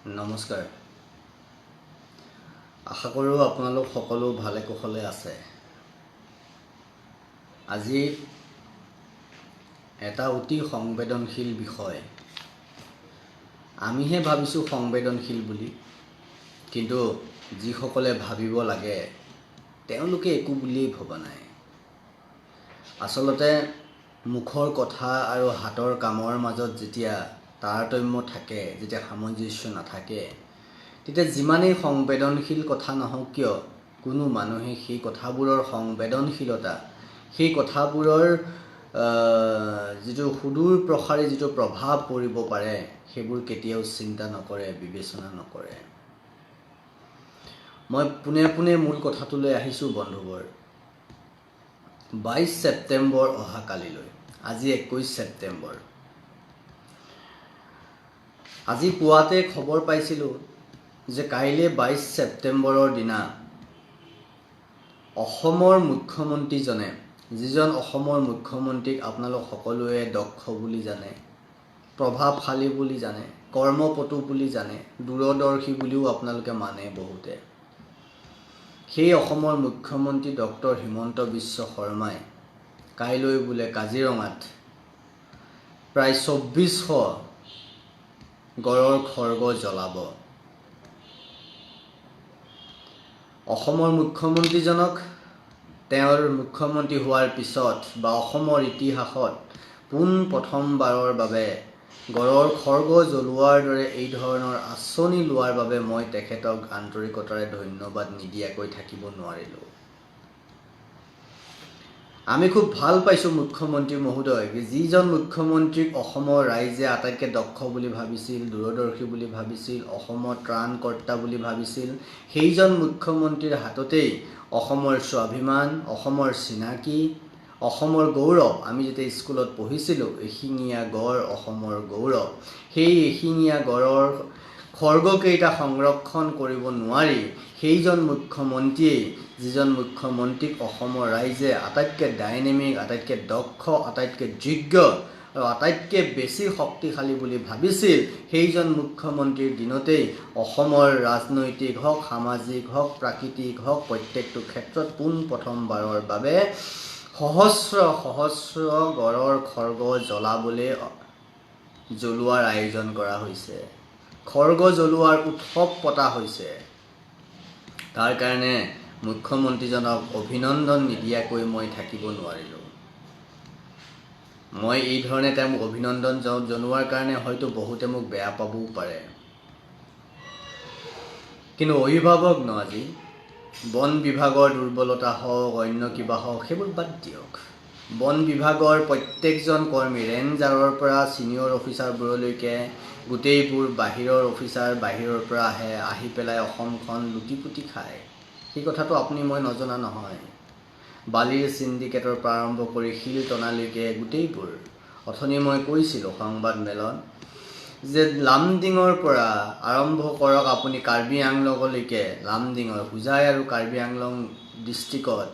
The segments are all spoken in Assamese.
নমস্কাৰ। আশা কৰোঁ আপোনালোক সকলো ভালে কুশলে আছে। আজি এটা অতি সংবেদনশীল বিষয়। আমিহে ভাবিছোঁ সংবেদনশীল বুলি, কিন্তু যিসকলে ভাবিব লাগে তেওঁলোকে একো বুলিয়েই ভবা নাই। আচলতে মুখৰ কথা আৰু হাতৰ কামৰ মাজত যেতিয়া তাৰতম্য থাকে, যেতিয়া সামঞ্জস্য নাথাকে, তেতিয়া যিমানেই সংবেদনশীল কথা নহওক কিয় কোনো মানুহে সেই কথাবোৰৰ সংবেদনশীলতা, সেই কথাবোৰৰ যিটো সুদূৰ প্ৰসাৰী যিটো প্ৰভাৱ পৰিব পাৰে সেইবোৰ কেতিয়াও চিন্তা নকৰে, বিবেচনা নকৰে। মই পোনে পোনে মূল কথাটোলৈ আহিছোঁ বন্ধুবৰ। 22 ছেপ্টেম্বৰ অহাকালিলৈ, আজি 21 ছেপ্টেম্বৰ। আজি পুৱাতে খবৰ পাইছিলোঁ যে কাইলৈ 22 ছেপ্টেম্বৰৰ দিনা অসমৰ মুখ্যমন্ত্ৰীজনে, যিজন অসমৰ মুখ্যমন্ত্ৰীক আপোনালোক সকলোৱে দক্ষ বুলি জানে, প্ৰভাৱশালী বুলি জানে, কৰ্মপটু বুলি জানে, দূৰদৰ্শী বুলিও আপোনালোকে মানে বহুতে, সেই অসমৰ মুখ্যমন্ত্ৰী ডক্টৰ হিমন্ত বিশ্ব শৰ্মাই কাইলৈ বোলে কাজিৰঙাত প্ৰায় 2400 গড়ৰ খৰ্গ জ্বলাব। অসমৰ মুখ্যমন্ত্ৰীজনক তেওঁৰ মুখ্যমন্ত্ৰী হোৱাৰ পিছত বা অসমৰ ইতিহাসত পোনপ্ৰথমবাৰৰ বাবে গড়ৰ খৰ্গ জ্বলোৱাৰ দৰে এই ধৰণৰ আঁচনি লোৱাৰ বাবে মই তেখেতক আন্তৰিকতাৰে ধন্যবাদ নিদিয়াকৈ থাকিব নোৱাৰিলোঁ। আমি খুব ভাল পাইছোঁ মুখ্যমন্ত্ৰী মহোদয়, যিজন মুখ্যমন্ত্ৰীক অসমৰ ৰাইজে আটাইতকৈ দক্ষ বুলি ভাবিছিল, দূৰদৰ্শী বুলি ভাবিছিল, অসমৰ ত্ৰাণকৰ্তা বুলি ভাবিছিল, সেইজন মুখ্যমন্ত্ৰীৰ হাততেই অসমৰ স্বাভিমান, অসমৰ চিনাকি, অসমৰ গৌৰৱ। আমি যেতিয়া স্কুলত পঢ়িছিলোঁ এশিঙীয়া গড় অসমৰ গৌৰৱ, সেই এশিঙীয়া গড়ৰ খৰ্গকেইটা সংৰক্ষণ কৰিব নোৱাৰি সেইজন মুখ্যমন্ত্ৰীয়েই, যিজন মুখ্যমন্ত্ৰীক অসমৰ ৰাইজে আটাইতকৈ ডাইনেমিক, আটাইতকৈ দক্ষ, আটাইতকৈ যোগ্য আৰু আটাইতকৈ বেছি শক্তিশালী বুলি ভাবিছিল, সেইজন মুখ্যমন্ত্ৰীৰ দিনতেই অসমৰ ৰাজনৈতিক হওক, সামাজিক হওক, প্ৰাকৃতিক হওক, প্ৰত্যেকটো ক্ষেত্ৰত পোনপ্ৰথমবাৰৰ বাবে সহস্ৰ সহস্ৰ গড়ৰ খৰ্গ জ্বলোৱাৰ আয়োজন কৰা হৈছে, খৰ্গ জ্বলোৱাৰ উৎসৱ পতা হৈছে। তাৰ কাৰণে মুখ্যমন্ত্ৰীজনক অভিনন্দন নিদিয়াকৈ মই থাকিব নোৱাৰিলোঁ। মই এই ধৰণে তেওঁক অভিনন্দন জনোৱাৰ কাৰণে হয়তো বহুতে মোক বেয়া পাবও পাৰে, কিন্তু অভিভাৱক ন আজি বন বিভাগৰ দুৰ্বলতা হওক, অন্য কিবা হওক, সেইবোৰ বাদ দিয়ক। বন বিভাগৰ প্ৰত্যেকজন কৰ্মী, ৰেঞ্জাৰৰ পৰা ছিনিয়ৰ অফিচাৰবোৰলৈকে গোটেইবোৰ বাহিৰৰ অফিচাৰ, বাহিৰৰ পৰা আহি পেলাই অসমখন লুটিপুটি খায়। সেই কথাটো আপুনি মই নজনা নহয়। বালিৰ চিণ্ডিকেটৰ পৰা আৰম্ভ কৰি শিল টনালৈকে গোটেইবোৰ। অথনি মই কৈছিলোঁ সংবাদ মেলত যে লামডিঙৰ পৰা আৰম্ভ কৰক আপুনি কাৰ্বি আংলঙলৈকে, লামডিঙৰ হোজাই আৰু কাৰ্বি আংলং ডিষ্ট্ৰিক্টত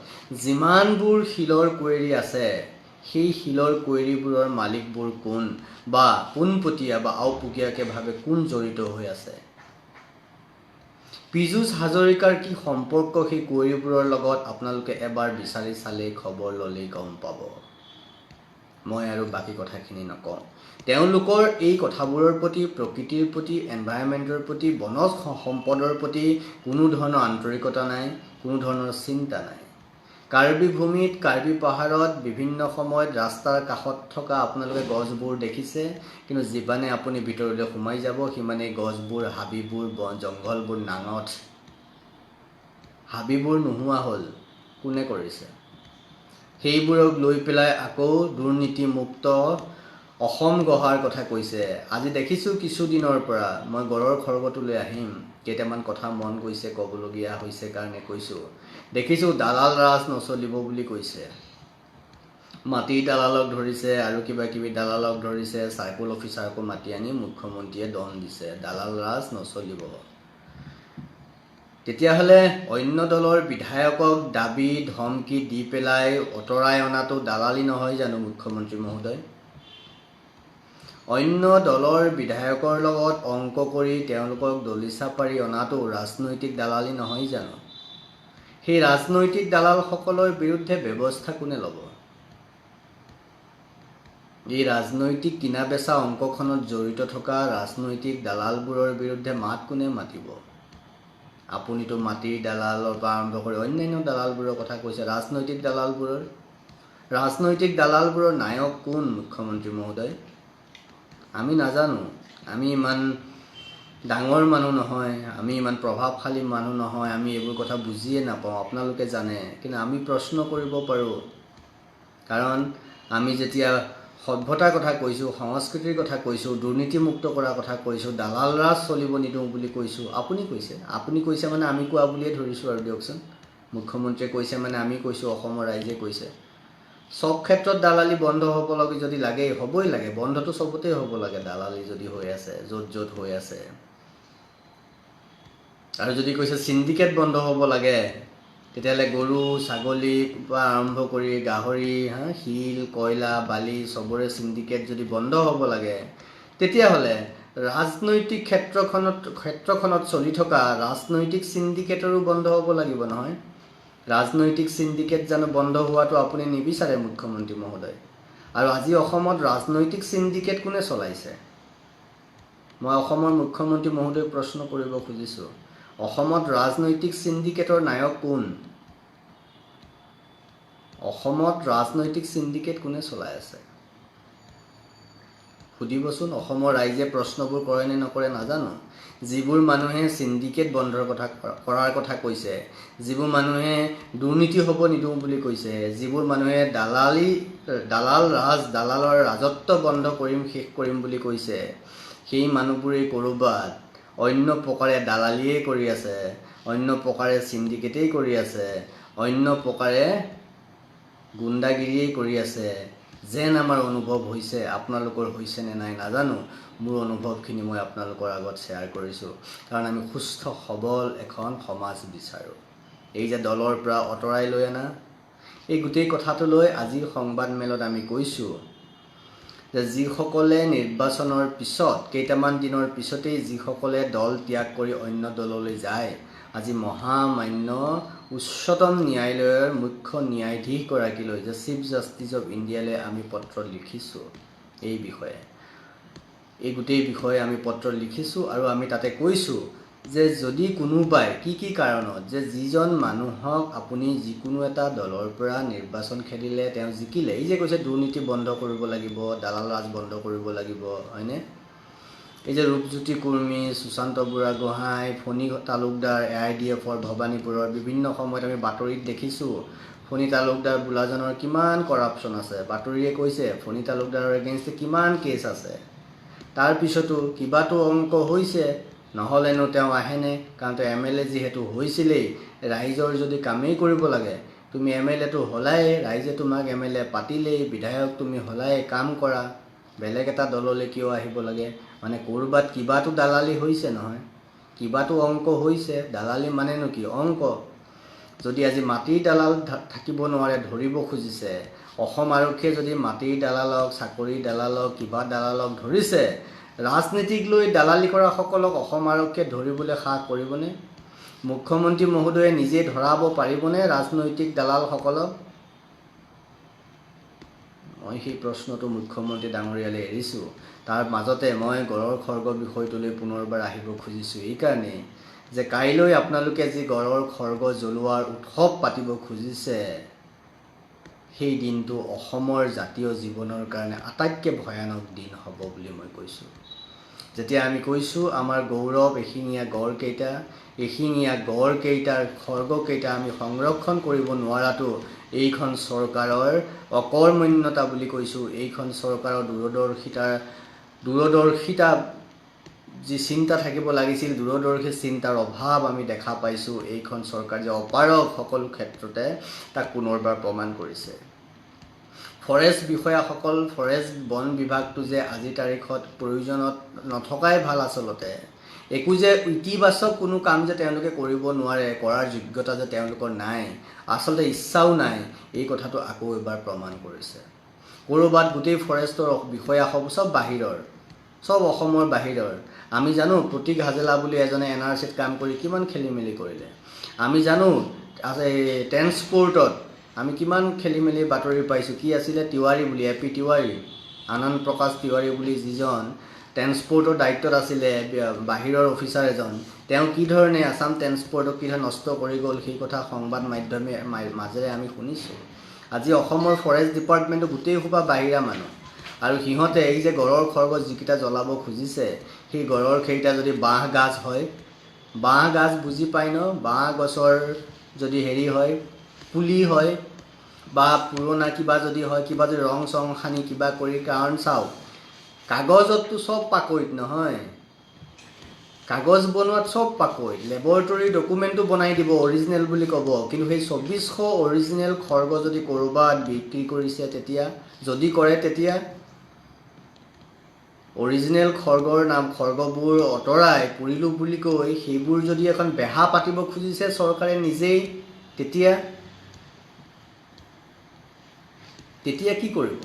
যিমানবোৰ শিলৰ কুঁৱেৰী আছে, সেই শিলৰ কুঁৱেৰীবোৰৰ মালিকবোৰ কোন, বা পোনপটীয়া বা আওপকীয়াকৈ কোন জড়িত হৈ আছে। পীযুষ হাজৰিকাৰ কি সম্পৰ্ক সেই কুঁৱেৰীবোৰৰ লগত আপোনালোকে এবাৰ বিচাৰি চালেই, খবৰ ল'লেই গম পাব। মই আৰু বাকী কথাখিনি নকওঁ। তেওঁলোকৰ এই কথাবোৰৰ প্ৰতি, প্ৰকৃতিৰ প্ৰতি, এনভাইৰনমেণ্টৰ প্ৰতি, বনজ সম্পদৰ প্ৰতি কোনো ধৰণৰ আন্তৰিকতা নাই, কোনো ধৰণৰ চিন্তা নাই। কাৰ্বি ভূমিত, কাৰ্বি পাহাৰত বিভিন্ন সময়ত ৰাস্তাৰ কাষত থকা আপোনালোকে গছবোৰ দেখিছে, কিন্তু যিমানে আপুনি ভিতৰলৈ সোমাই যাব সিমানেই গছবোৰ, হাবিবোৰ, জংঘলবোৰ নাঙঠ। হাবিবোৰ নোহোৱা হ'ল, কোনে কৰিছে? সেইবোৰক লৈ পেলাই আকৌ দুৰ্নীতিমুক্ত অসম গঢ়াৰ কথা কৈছে। আজি দেখিছোঁ কিছুদিনৰ পৰা, মই গড়ৰ খৰ্গটোলৈ আহিম, কেইটামান কথা মন গৈছে, ক'বলগীয়া হৈছে কাৰণে কৈছোঁ। দেখিছোঁ দালাল ৰাজ নচলিব বুলি কৈছে, মাটিৰ দালালক ধৰিছে আৰু কিবা কিবি দালালক ধৰিছে, চাৰ্কুল অফিচাৰকো মাতি আনি মুখ্যমন্ত্ৰীয়ে দম দিছে, দালাল ৰাজ নচলিব। তেতিয়াহ'লে অন্য দলৰ বিধায়কক দাবী ধমকি দি পেলাই আঁতৰাই অনাটো দালালি নহয় জানো মুখ্যমন্ত্ৰী মহোদয়? অন্য দলৰ বিধায়কৰ লগত অংক কৰি তেওঁলোকক দলিচা পাৰি অনাটো ৰাজনৈতিক দালালি নহয় জানো? সেই ৰাজনৈতিক দালালসকলৰ বিৰুদ্ধে ব্যৱস্থা কোনে ল'ব? এই ৰাজনৈতিক কিনা বেচা অংকখনত জড়িত থকা ৰাজনৈতিক দালালবোৰৰ বিৰুদ্ধে মাত কোনে মাতিব? আপুনিতো মাটিৰ দালালৰ পৰা আৰম্ভ কৰি অন্যান্য দালালবোৰৰ কথা কৈছে। ৰাজনৈতিক দালালবোৰৰ নায়ক কোন মুখ্যমন্ত্ৰী মহোদয়? আমি নাজানো। আমি ইমান ডাঙৰ মানুহ নহয়, আমি ইমান প্ৰভাৱশালী মানুহ নহয়, আমি এইবোৰ কথা বুজিয়ে নাপাওঁ। আপোনালোকে জানে, কিন্তু আমি প্ৰশ্ন কৰিব পাৰোঁ। কাৰণ আমি যেতিয়া সভ্যতাৰ কথা কৈছোঁ, সংস্কৃতিৰ কথা কৈছোঁ, দুৰ্নীতিমুক্ত কৰাৰ কথা কৈছোঁ, দালাল ৰাজ চলিব নিদিওঁ বুলি কৈছোঁ, আপুনি কৈছে মানে আমি কোৱা বুলিয়ে ধৰিছোঁ আৰু দিয়কচোন। মুখ্যমন্ত্ৰীয়ে কৈছে মানে আমি কৈছোঁ, অসমৰ ৰাইজে কৈছে। চব ক্ষেত্ৰত দালালি বন্ধ হ'ব লাগে যদি লাগে, হ'বই লাগে। বন্ধটো চবতে হ'ব লাগে দালালি যদি হৈ আছে, য'ত হৈ আছে। আৰু যদি কৈছে চিণ্ডিকেট বন্ধ হ'ব লাগে, তেতিয়াহ'লে গৰু ছাগলীৰ পৰা আৰম্ভ কৰি গাহৰি, শিল কয়লা বালি চবৰে চিণ্ডিকেট যদি বন্ধ হ'ব লাগে, তেতিয়াহ'লে ৰাজনৈতিক ক্ষেত্ৰখনত চলি থকা ৰাজনৈতিক চিণ্ডিকেটৰো বন্ধ হ'ব লাগিব নহয়। ৰাজনৈতিক চিণ্ডিকেট জানো বন্ধ হোৱাটো আপুনি নিবিচাৰে মুখ্যমন্ত্ৰী মহোদয়? আৰু আজি অসমত ৰাজনৈতিক চিণ্ডিকেট কোনে চলাইছে? মই অসমৰ মুখ্যমন্ত্ৰী মহোদয়ক প্ৰশ্ন কৰিব খুজিছোঁ, অসমত ৰাজনৈতিক চিণ্ডিকেটৰ নায়ক কোন? অসমত ৰাজনৈতিক চিণ্ডিকেট কোনে চলাই আছে? সুধিবচোন। অসমৰ ৰাইজে প্ৰশ্নবোৰ কৰে নে নকৰে নাজানো। যিবোৰ মানুহে চিণ্ডিকেট বন্ধৰ কৰাৰ কথা কৈছে, যিবোৰ মানুহে দুৰ্নীতি হ'ব নিদিওঁ বুলি কৈছে, যিবোৰ মানুহে দালালৰ ৰাজত্ব বন্ধ কৰিম, শেষ কৰিম বুলি কৈছে, সেই মানুহবোৰে ক'ৰবাত অন্য প্ৰকাৰে দালালিয়েই কৰি আছে, অন্য প্ৰকাৰে চিণ্ডিকেটেই কৰি আছে, অন্য প্ৰকাৰে গুণ্ডাগিৰিয়েই কৰি আছে যেন আমাৰ অনুভৱ হৈছে। আপোনালোকৰ হৈছে নে নাই নাজানো। মোৰ অনুভৱখিনি মই আপোনালোকৰ আগত শ্বেয়াৰ কৰিছোঁ। কাৰণ আমি সুস্থ সবল এখন সমাজ বিচাৰোঁ। এই যে দলৰ পৰা আঁতৰাই লৈ অনা, এই গোটেই কথাটো লৈ আজিৰ সংবাদমেলত আমি কৈছোঁ যে যিসকলে নিৰ্বাচনৰ পিছত কেইটামান দিনৰ পিছতেই যিসকলে দল ত্যাগ কৰি অন্য দললৈ যায়, আজি মহামান্য উচ্চতম ন্যায়ালয়ৰ মুখ্য ন্যায়াধীশগৰাকীলৈ, যে চিফ জাষ্টিছ অফ ইণ্ডিয়ালৈ আমি পত্ৰ লিখিছোঁ এই বিষয়ে। এই গোটেই বিষয়ে আমি পত্ৰ লিখিছোঁ আৰু আমি তাতে কৈছোঁ যে যদি কোনোবাই কি কাৰণত যে যিজন মানুহক আপুনি যিকোনো এটা দলৰ পৰা নিৰ্বাচন খেলিলে, তেওঁ জিকিলে, এই যে কৈছে দুৰ্নীতি বন্ধ কৰিব লাগিব, দালাল ৰাজ বন্ধ কৰিব লাগিব, হয়নে? এই যে ৰূপজ্যোতি কুৰ্মী, সুশান্ত বুঢ়াগোহাঁই, ফণী তালুকদাৰ, AIDFৰ ভৱানীপুৰৰ বিভিন্ন সময়ত আমি বাতৰিত দেখিছোঁ ফণী তালুকদাৰ বোলাজনৰ কিমান কৰাপশ্যন আছে। বাতৰিয়ে কৈছে ফণী তালুকদাৰৰ এগেইনষ্টে কিমান কেছ আছে। তাৰপিছতো কিবাটো অংক হৈছে, নহ'লেনো তেওঁ আহেনে? কাৰণ তেওঁ MLA যিহেতু হৈছিলেই, ৰাইজৰ যদি কামেই কৰিব লাগে, তুমি MLAটো হ'লাই, ৰাইজে তোমাক MLA পাতিলেই, বিধায়ক তুমি হ'লাই, কাম কৰা, বেলেগ এটা দললৈ কিয় আহিব লাগে? মানে ক'ৰবাত কিবাটো দালালি হৈছে নহয়, কিবাটো অংক হৈছে। দালালি মানেনো কি? অংক। যদি আজি মাটিৰ দালাল থাকিব নোৱাৰে, ধৰিব খুজিছে, অসম আৰক্ষীয়ে যদি মাটিৰ দালালক, চাকৰিৰ দালালক, কিবা দালালক ধৰিছে, ৰাজনীতিক লৈ দালালি কৰাসকলক অসম আৰক্ষীয়ে ধৰিবলৈ সাহ কৰিবনে? মুখ্যমন্ত্ৰী মহোদয়ে নিজে ধৰাব পাৰিবনে ৰাজনৈতিক দালালসকলক? মই সেই প্ৰশ্নটো মুখ্যমন্ত্ৰী ডাঙৰীয়ালৈ এৰিছোঁ। তাৰ মাজতে মই গড়ৰ খৰ্গ বিষয়টোলৈ পুনৰবাৰ আহিব খুজিছোঁ এইকাৰণেই যে কাইলৈ আপোনালোকে যি গড়ৰ খৰ্গ জ্বলোৱাৰ উৎসৱ পাতিব খুজিছে, সেই দিনটো অসমৰ জাতীয় জীৱনৰ কাৰণে আটাইতকৈ ভয়ানক দিন হ'ব বুলি মই কৈছোঁ। যেতিয়া আমি কৈছোঁ আমাৰ গৌৰৱ এশিঙীয়া গড়কেইটাৰ খৰ্গকেইটা আমি সংৰক্ষণ কৰিব নোৱাৰাটো এইখন চৰকাৰৰ অকৰ্মণ্যতা বুলি কৈছোঁ। এইখন চৰকাৰৰ দূৰদৰ্শিতা যি চিন্তা থাকিব লাগিছিল, দূৰদৰ্শী চিন্তাৰ অভাৱ আমি দেখা পাইছোঁ। এইখন চৰকাৰ যে অপাৰগ সকলো ক্ষেত্ৰতে, তাক পুনৰবাৰ প্ৰমাণ কৰিছে। ফৰেষ্ট বিষয়াসকল, ফৰেষ্ট বন বিভাগটো যে আজিৰ তাৰিখত প্ৰয়োজনত নথকাই ভাল আচলতে। একো যে ইতিবাচক কোনো কাম যে তেওঁলোকে কৰিব নোৱাৰে, কৰাৰ যোগ্যতা যে তেওঁলোকৰ নাই, আচলতে ইচ্ছাও নাই, এই কথাটো আকৌ এবাৰ প্ৰমাণ কৰিছে। ক'ৰবাত গোটেই ফৰেষ্টৰ বিষয়া চব বাহিৰৰ, চব অসমৰ বাহিৰৰ। আমি জানো প্ৰতীক হাজেলা বুলি এজনে NRCত কাম কৰি কিমান খেলি মেলি কৰিলে। আমি জানো ট্ৰেন্সপৰ্টত আমি কিমান খেলি মেলি বাতৰি পাইছোঁ। কি আছিলে তিৱাৰী বুলি, AP তিৱাৰী, আনন্দ প্ৰকাশ তিৱাৰী বুলি যিজন ট্ৰেন্সপৰ্টৰ দায়িত্বত আছিলে, বাহিৰৰ অফিচাৰ এজন, তেওঁ কি ধৰণে আছাম ট্ৰেন্সপৰ্টক কি ধৰণে নষ্ট কৰি গ'ল সেই কথা সংবাদ মাধ্যমে মাজেৰে আমি শুনিছোঁ। আজি অসমৰ ফৰেষ্ট ডিপাৰ্টমেণ্টটো গোটেই সোপা বাহিৰা মানুহ, আৰু সিহঁতে এই যে গড়ৰ খৰ্গ যিকেইটা জ্বলাব খুজিছে, সেই গড়ৰ সেইকেইটা যদি বাঁহ গাজ হয়, বাঁহ গাজ বুজি পায় ন, বাঁহ গছৰ যদি হেৰি হয়, পুলি হয় বা পুৰণা কিবা যদি হয়, কিবা যদি ৰং চং সানি কিবা কৰি, কাৰণ চাওক কাগজততো চব পাকৈত নহয়, কাগজ বনোৱাত চব পাকৈত, লেবৰেটৰী ডকুমেণ্টটো বনাই দিব অৰিজিনেল বুলি ক'ব, কিন্তু সেই 2400 অৰিজিনেল খৰ্গ যদি ক'ৰবাত বিক্ৰী কৰিছে, তেতিয়া যদি কৰে, তেতিয়া অৰিজিনেল খৰ্গৰ খৰ্গবোৰ আঁতৰাই পুৰিলোঁ বুলি কৈ সেইবোৰ যদি এখন বেহা পাতিব খুজিছে চৰকাৰে নিজেই, তেতিয়া কি কৰিব?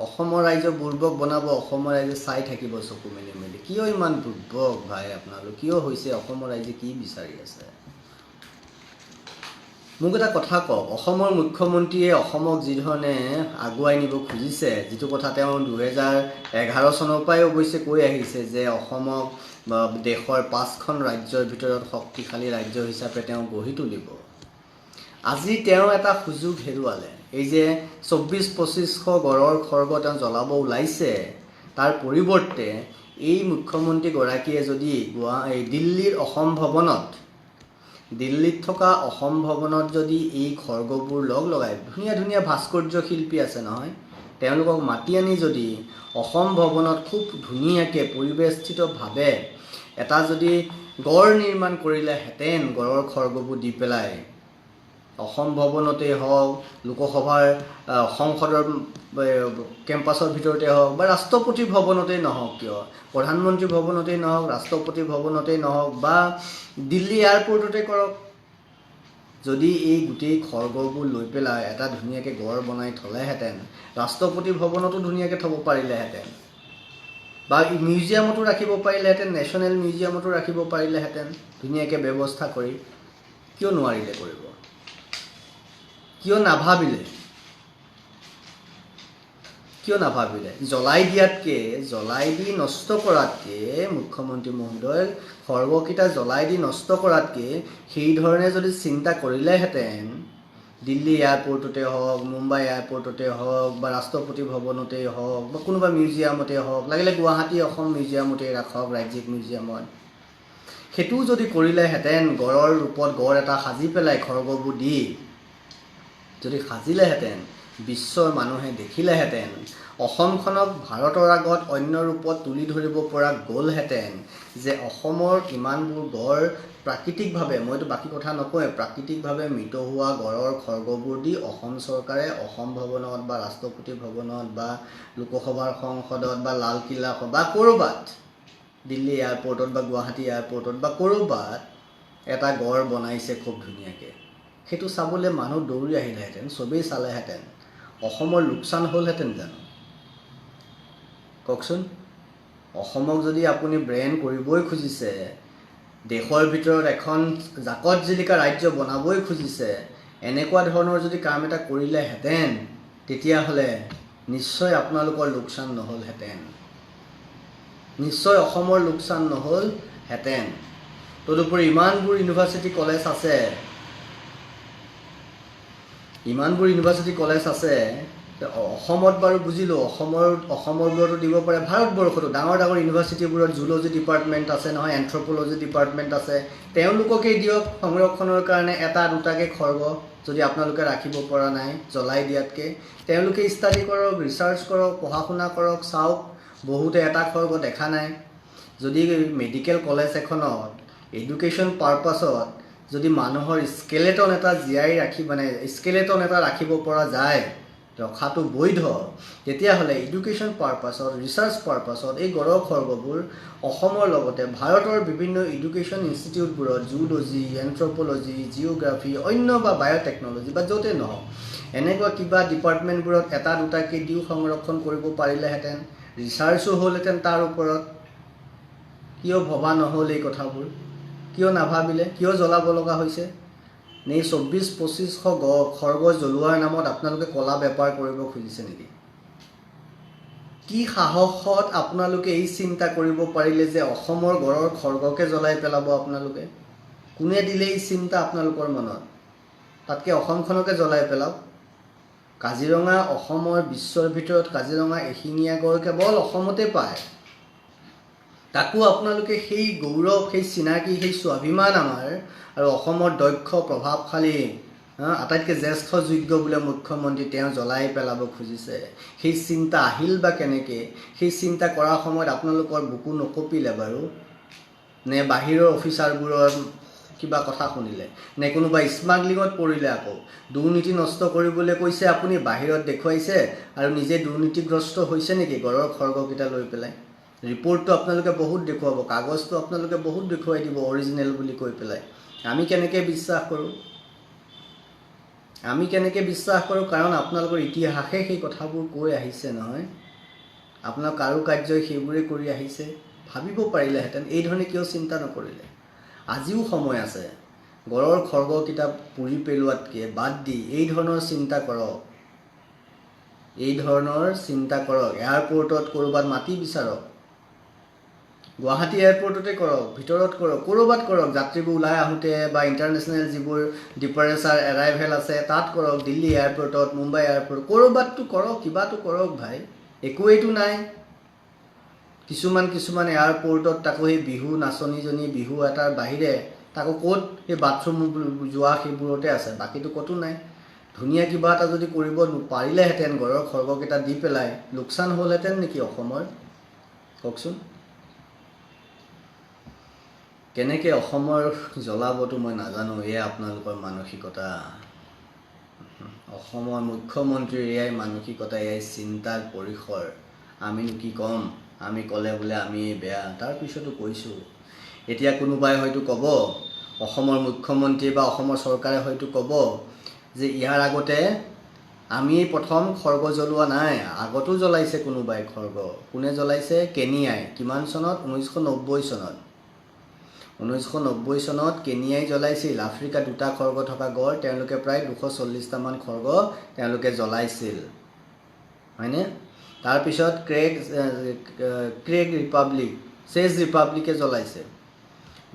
অসমৰ ৰাইজক বুৰ্বক বনাব, অসমৰ ৰাইজে চাই থাকিব চকু মেলি মেলি। কিয় ইমান বুৰ্বক ভাই আপোনালোক? কিয় হৈছে? অসমৰ ৰাইজে কি বিচাৰি আছে? মোক এটা কথা কওক, অসমৰ মুখ্যমন্ত্ৰীয়ে অসমক যিধৰণে আগুৱাই নিব খুজিছে, যিটো কথা তেওঁ 2011 চনৰ পৰাই অৱশ্যে কৈ আহিছে যে অসমক দেশৰ 5খন ৰাজ্যৰ ভিতৰত শক্তিশালী ৰাজ্য হিচাপে তেওঁ গঢ়ি তুলিব। আজি তেওঁ এটা সুযোগ হেৰুৱালে। এই যে 2400-2500 গড়ৰ খৰ্গ তেওঁ জ্বলাব ওলাইছে, তাৰ পৰিৱৰ্তে এই মুখ্যমন্ত্ৰীগৰাকীয়ে যদি দিল্লীৰ অসম ভৱনত, দিল্লীত থকা অসম ভৱনত যদি এই খৰ্গবোৰ লগাই, ধুনীয়া ধুনীয়া ভাস্কৰ্য শিল্পী আছে নহয়, তেওঁলোকক মাতি আনি যদি অসম ভৱনত খুব ধুনীয়াকৈ পৰিৱেষ্টিতভাৱে এটা যদি গড় নিৰ্মাণ কৰিলেহেঁতেন, গড়ৰ খৰ্গবোৰ দি পেলাই, অসম ভৱনতেই হওক, লোকসভাৰ সংসদৰ কেম্পাছৰ ভিতৰতে হওক, বা ৰাষ্ট্ৰপতি ভৱনতেই নহওক কিয়, প্ৰধানমন্ত্ৰী ভৱনতেই নহওক, ৰাষ্ট্ৰপতি ভৱনতেই নহওক, বা দিল্লী এয়াৰপৰ্টতে কৰক, যদি এই গোটেই খৰ্গবোৰ লৈ পেলাই এটা ধুনীয়াকৈ গড় বনাই থ'লেহেঁতেন, ৰাষ্ট্ৰপতি ভৱনতো ধুনীয়াকৈ থ'ব পাৰিলেহেঁতেন, বা মিউজিয়ামতো ৰাখিব পাৰিলেহেঁতেন, নেশ্যনেল মিউজিয়ামতো ৰাখিব পাৰিলেহেঁতেন ধুনীয়াকৈ ব্যৱস্থা কৰি। কিয় নোৱাৰিলে কৰিব? কিয় নাভাবিলে? জ্বলাই দি নষ্ট কৰাতকৈ, মুখ্যমন্ত্ৰী মহোদয় খৰ্গকেইটা জ্বলাই দি নষ্ট কৰাতকৈ সেই ধৰণে যদি চিন্তা কৰিলেহেঁতেন, দিল্লী এয়াৰপৰ্টতে হওক, মুম্বাই এয়াৰপৰ্টতে হওক, বা ৰাষ্ট্ৰপতি ভৱনতেই হওক, বা কোনোবা মিউজিয়ামতে হওক, লাগিলে গুৱাহাটী অসম মিউজিয়ামতেই ৰাখক, ৰাজ্যিক মিউজিয়ামত, সেইটোও যদি কৰিলেহেঁতেন, গড়ৰ ৰূপত গড় এটা সাজি পেলাই খৰ্গবোৰ দি যদি সাজিলেহেঁতেন, বিশ্বৰ মানুহে দেখিলেহেঁতেন, অসমখনক ভাৰতৰ আগত অন্য ৰূপত তুলি ধৰিব পৰা গ'লহেঁতেন যে অসমৰ কিমানবোৰ গড় প্ৰাকৃতিকভাৱে, মইতো বাকী কথা নকওঁৱে, প্ৰাকৃতিকভাৱে মৃত হোৱা গড়ৰ খৰ্গবোৰ দি অসম চৰকাৰে অসম ভৱনত বা ৰাষ্ট্ৰপতি ভৱনত বা লোকসভাৰ সংসদত বা লালকিল্লা বা ক'ৰবাত, দিল্লী এয়াৰপৰ্টত বা গুৱাহাটী এয়াৰপৰ্টত বা ক'ৰবাত এটা গড় বনাইছে খুব ধুনীয়াকৈ, সেইটো চাবলৈ মানুহ দৌৰি আহিলেহেঁতেন, চবেই চালেহেঁতেন, অসমৰ লোকচান হ'লহেঁতেন জানো? কওকচোন। অসমক যদি আপুনি ব্ৰেণ্ড কৰিবই খুজিছে, দেশৰ ভিতৰত এখন জাকত জিলিকা ৰাজ্য বনাবই খুজিছে, এনেকুৱা ধৰণৰ যদি কাম এটা কৰিলেহেঁতেন, তেতিয়াহ'লে নিশ্চয় আপোনালোকৰ লোকচান নহ'লহেঁতেন, নিশ্চয় অসমৰ লোকচান নহ'লহেঁতেন। তদুপৰি ইমানবোৰ ইউনিভাৰ্চিটি কলেজ আছে, অসমত বাৰু বুজিলোঁ, অসমৰবোৰতো দিব পাৰে, ভাৰতবৰ্ষতো ডাঙৰ ডাঙৰ ইউনিভাৰ্চিটিবোৰত জুলজি ডিপাৰ্টমেণ্ট আছে নহয়, এন্থ্ৰপ'লজি ডিপাৰ্টমেণ্ট আছে, তেওঁলোককেই দিয়ক সংৰক্ষণৰ কাৰণে এটা দুটাকৈ খৰ্গ, যদি আপোনালোকে ৰাখিব পৰা নাই জ্বলাই দিয়াতকৈ, তেওঁলোকে ষ্টাডি কৰক, ৰিচাৰ্চ কৰক, পঢ়া শুনা কৰক, চাওক, বহুতে এটা খৰ্গ দেখা নাই। যদি মেডিকেল কলেজ এখনত এডুকেশ্যন পাৰপাছত যদি মানুহৰ স্কেলেটন এটা স্কেলেটন এটা ৰাখিব পৰা যায়, ৰখাটো বৈধ, তেতিয়াহ'লে এডুকেশ্যন পাৰপাছত, ৰিচাৰ্চ পাৰপাছত এই গড়ৰ খৰ্গবোৰ অসমৰ লগতে ভাৰতৰ বিভিন্ন এডুকেশ্যন ইনষ্টিটিউটবোৰত জুলজি, এন্থ্ৰপ'লজি, জিঅ'গ্ৰাফী, অন্য বা বায়'টেকনলজি বা য'তে নহওক, এনেকুৱা কিবা ডিপাৰ্টমেণ্টবোৰত এটা দুটাকৈ দিও সংৰক্ষণ কৰিব পাৰিলেহেঁতেন, ৰিচাৰ্চো হ'লহেঁতেন তাৰ ওপৰত। কিয় ভবা নহ'ল এই কথাবোৰ? কিয় নাভাবিলে? কিয় জ্বলাব লগা হৈছে? নে 24-2500 খৰ্গ জ্বলোৱাৰ নামত আপোনালোকে কলা বেপাৰ কৰিব খুজিছে নেকি? কি সাহসত আপোনালোকে এই চিন্তা কৰিব পাৰিলে যে অসমৰ গড়ৰ খৰ্গকে জ্বলাই পেলাব আপোনালোকে? কোনে দিলে এই চিন্তা আপোনালোকৰ মনত? তাতকৈ অসমখনকে জ্বলাই পেলাওক। কাজিৰঙা অসমৰ বিশ্বৰ ভিতৰত কাজিৰঙা এশিঙীয়া গড় কেৱল অসমতে পায়। তাকো আপোনালোকে সেই গৌৰৱ, সেই চিনাকি, সেই স্বাভিমান আমাৰ আৰু অসমৰ দক্ষ প্ৰভাৱশালী আটাইতকৈ জ্যেষ্ঠ যোগ্য বোলে মুখ্যমন্ত্ৰী তেওঁ জ্বলাই পেলাব খুজিছে। সেই চিন্তা আহিল বা কেনেকৈ? সেই চিন্তা কৰাৰ সময়ত আপোনালোকৰ বুকু নকঁপিলে বাৰু? নে বাহিৰৰ অফিচাৰবোৰৰ কিবা কথা শুনিলে? নে কোনোবা স্মাগলিঙত পৰিলে? আকৌ দুৰ্নীতি নষ্ট কৰিবলৈ কৈছে আপুনি, বাহিৰত দেখুৱাইছে আৰু নিজে দুৰ্নীতিগ্ৰস্ত হৈছে নেকি গড়ৰ খৰ্গকেইটা লৈ পেলাই? ৰিপৰ্টটো আপোনালোকে বহুত দেখুৱাব, কাগজটো আপোনালোকে বহুত দেখুৱাই দিব অৰিজিনেল বুলি কৈ পেলাই। আমি কেনেকৈ বিশ্বাস কৰোঁ? কাৰণ আপোনালোকৰ ইতিহাসে সেই কথাবোৰ কৈ আহিছে নহয়। আপোনাৰ কাৰুকাৰ্যই সেইবোৰে কৰি আহিছে। ভাবিব পাৰিলেহেঁতেন, এই ধৰণে কিয় চিন্তা নকৰিলে? আজিও সময় আছে। গড়ৰ খৰ্গকেইটা পুৰি পেলোৱাতকৈ বাদ দি এই ধৰণৰ চিন্তা কৰক। এয়াৰপৰ্টত ক'ৰবাত মাটি বিচাৰক। গুৱাহাটী এয়াৰপৰ্টতে কৰক, ভিতৰত কৰক, ক'ৰবাত কৰক। যাত্ৰীবোৰ ওলাই আহোঁতে বা ইণ্টাৰনেশ্যনেল যিবোৰ ডিপাৰেচাৰ এৰাইভেল আছে তাত কৰক। দিল্লী এয়াৰপৰ্টত, মুম্বাই এয়াৰপৰ্ট, ক'ৰবাততো কৰক, কিবাটো কৰক ভাই। একোৱেইটো নাই। কিছুমান এয়াৰপৰ্টত তাকো সেই বিহু নাচনীজনী বিহু এটাৰ বাহিৰে তাকো ক'ত সেই বাথৰুম যোৱা সেইবোৰতে আছে, বাকীটো ক'তো নাই। ধুনীয়া কিবা এটা যদি কৰিব পাৰিলেহেঁতেন গড়ৰ খৰ্গকেইটা দি পেলাই, লোকচান হ'লহেঁতেন নেকি অসমৰ? কওকচোন। কেনেকৈ অসমৰ জ্বলাবতো মই নাজানো, এয়া আপোনালোকৰ মানসিকতা। অসমৰ মুখ্যমন্ত্ৰীৰ এয়াই মানসিকতা, এয়াই চিন্তাৰ পৰিসৰ। আমিনো কি ক'ম? আমি ক'লে বোলে আমি বেয়া। তাৰপিছতো কৈছোঁ, এতিয়া কোনোবাই হয়তো ক'ব, অসমৰ মুখ্যমন্ত্ৰী বা অসমৰ চৰকাৰে হয়তো ক'ব যে ইয়াৰ আগতে আমি প্ৰথম খৰ্গ জ্বলোৱা নাই, আগতো জ্বলাইছে কোনোবাই খৰ্গ। কোনে জ্বলাইছে? কেনিয়াই। কিমান চনত? 1990 চনত। 1990 চনত কেনিয়াই জ্বলাইছিল। আফ্ৰিকা 2টা খৰ্গ থকা গড়, তেওঁলোকে প্ৰায় 240টামান খৰ্গ তেওঁলোকে জ্বলাইছিল, হয়নে? তাৰপিছত চেজ ৰিপাব্লিকে জ্বলাইছে।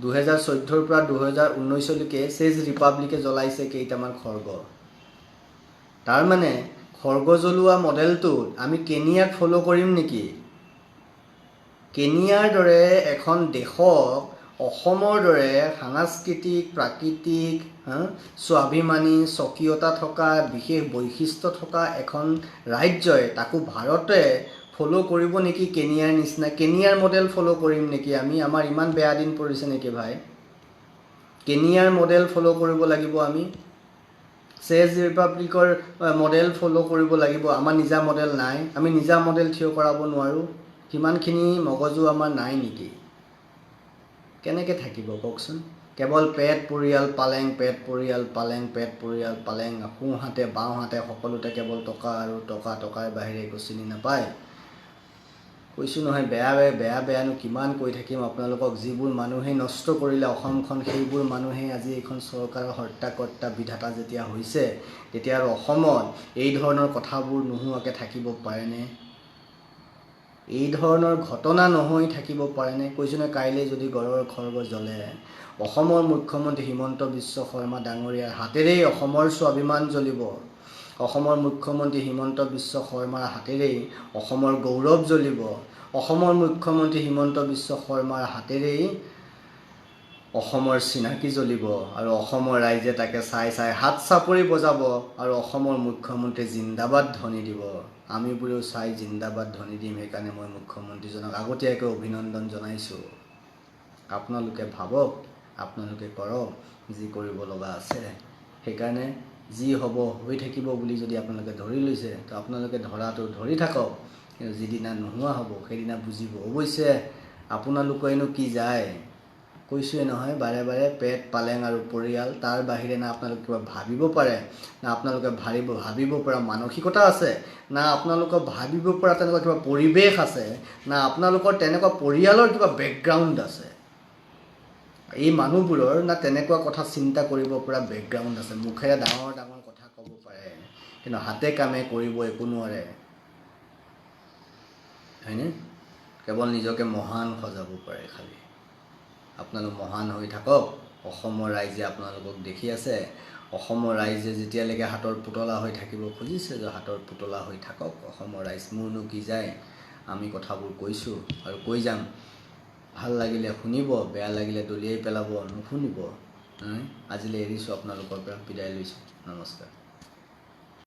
2014ৰ পৰা 2019লৈকে চেজ ৰিপাব্লিকে জ্বলাইছে কেইটামান খৰ্গ। তাৰমানে খৰ্গ জ্বলোৱা মডেলটোত আমি কেনিয়াক ফ'ল' কৰিম নেকি? কেনিয়াৰ দৰে এখন দেশক অসমৰ দৰে সাংস্কৃতিক, প্ৰাকৃতিক, স্বাভিমানী, স্বকীয়তা থকা, বিশেষ বৈশিষ্ট্য থকা এখন ৰাজ্যই, তাকো ভাৰতে ফ'ল' কৰিব নেকি কেনিয়াৰ নিচিনা? কেনিয়াৰ মডেল ফ'ল' কৰিম নেকি আমি? আমাৰ ইমান বেয়া দিন পৰিছে নেকি ভাই? কেনিয়াৰ মডেল ফ'ল' কৰিব লাগিব আমি? চেজ ৰিপাব্লিকৰ মডেল ফ'ল' কৰিব লাগিব? আমাৰ নিজা মডেল নাই, আমি নিজা মডেল থিয় কৰাব নোৱাৰোঁ? সিমানখিনি মগজু আমাৰ নাই নেকি? কেনেকৈ থাকিব কওকচোন? কেৱল পেট পৰিয়াল পালেং, সোঁহাতে বাওঁহাতে সকলোতে কেৱল টকা আৰু টকাৰ বাহিৰে একো চিনি নাপায়। কৈছোঁ নহয়, বেয়ানো কিমান কৈ থাকিম আপোনালোকক। যিবোৰ মানুহে নষ্ট কৰিলে অসমখন, সেইবোৰ মানুহে আজি এইখন চৰকাৰৰ হৰ্তাকৰ্তা বিধাতা যেতিয়া হৈছে, তেতিয়া আৰু অসমত এই ধৰণৰ কথাবোৰ নোহোৱাকৈ থাকিব পাৰেনে? এই ধৰণৰ ঘটনা নহৈ থাকিব পাৰেনে? কৈছোঁ নহয়, কাইলৈ যদি গড়ৰ খৰ্গ জ্বলে, অসমৰ মুখ্যমন্ত্ৰী হিমন্ত বিশ্ব শৰ্মা ডাঙৰীয়াৰ হাতেৰেই অসমৰ স্বাভিমান জ্বলিব। অসমৰ মুখ্যমন্ত্ৰী হিমন্ত বিশ্ব শৰ্মাৰ হাতেৰেই অসমৰ গৌৰৱ জ্বলিব। অসমৰ মুখ্যমন্ত্ৰী হিমন্ত বিশ্ব শৰ্মাৰ হাতেৰেই অসমৰ চিনাকি জ্বলিব আৰু অসমৰ ৰাইজে তাকে চাই হাত চাপৰি বজাব আৰু অসমৰ মুখ্যমন্ত্ৰী জিন্দাবাদ ধ্বনি দিব। আমিবোৰেও চাই জিন্দাবাদ ধ্বনি দিম। সেইকাৰণে মই মুখ্যমন্ত্ৰীজনক আগতীয়াকৈ অভিনন্দন জনাইছোঁ। আপোনালোকে ভাবক, আপোনালোকে কৰক যি কৰিব লগা আছে। সেইকাৰণে যি হ'ব হৈ থাকিব বুলি যদি আপোনালোকে ধৰি লৈছে, তো আপোনালোকে ধৰাটো ধৰি থাকক। যিদিনা নোহোৱা হ'ব সেইদিনা বুজিব। অৱশ্যে আপোনালোকেনো কি যায়, কৈছোৱে নহয় বাৰে বাৰে, পেট পালেং আৰু পৰিয়াল, তাৰ বাহিৰে না আপোনালোকে কিবা ভাবিব পাৰে, না আপোনালোকে ভাবিব পৰা মানসিকতা আছে, না আপোনালোকৰ ভাবিব পৰা তেনেকুৱা কিবা পৰিৱেশ আছে, না আপোনালোকৰ তেনেকুৱা পৰিয়ালৰ কিবা বেকগ্ৰাউণ্ড আছে। এই মানুহবোৰৰ না তেনেকুৱা কথা চিন্তা কৰিব পৰা বেকগ্ৰাউণ্ড আছে। মুখেৰে ডাঙৰ ডাঙৰ কথা ক'ব পাৰে, কিন্তু হাতে কামে কৰিব একো নোৱাৰে, হয়নে? কেৱল নিজকে মহান সজাব পাৰে খালি। আপোনালোক মহান হৈ থাকক। অসমৰ ৰাইজে আপোনালোকক দেখি আছে। অসমৰ ৰাইজে যেতিয়ালৈকে হাতৰ পুতলা হৈ থাকিব খুজিছে, যে হাতৰ পুতলা হৈ থাকক অসমৰ ৰাইজ। মোৰনো কি যায়, আমি কথাবোৰ কৈছোঁ আৰু কৈ যাম। ভাল লাগিলে শুনিব, বেয়া লাগিলে দলিয়াই পেলাব, নুশুনিব। আজিলৈ এৰিছোঁ, আপোনালোকৰ পৰা বিদায় লৈছোঁ। নমস্কাৰ।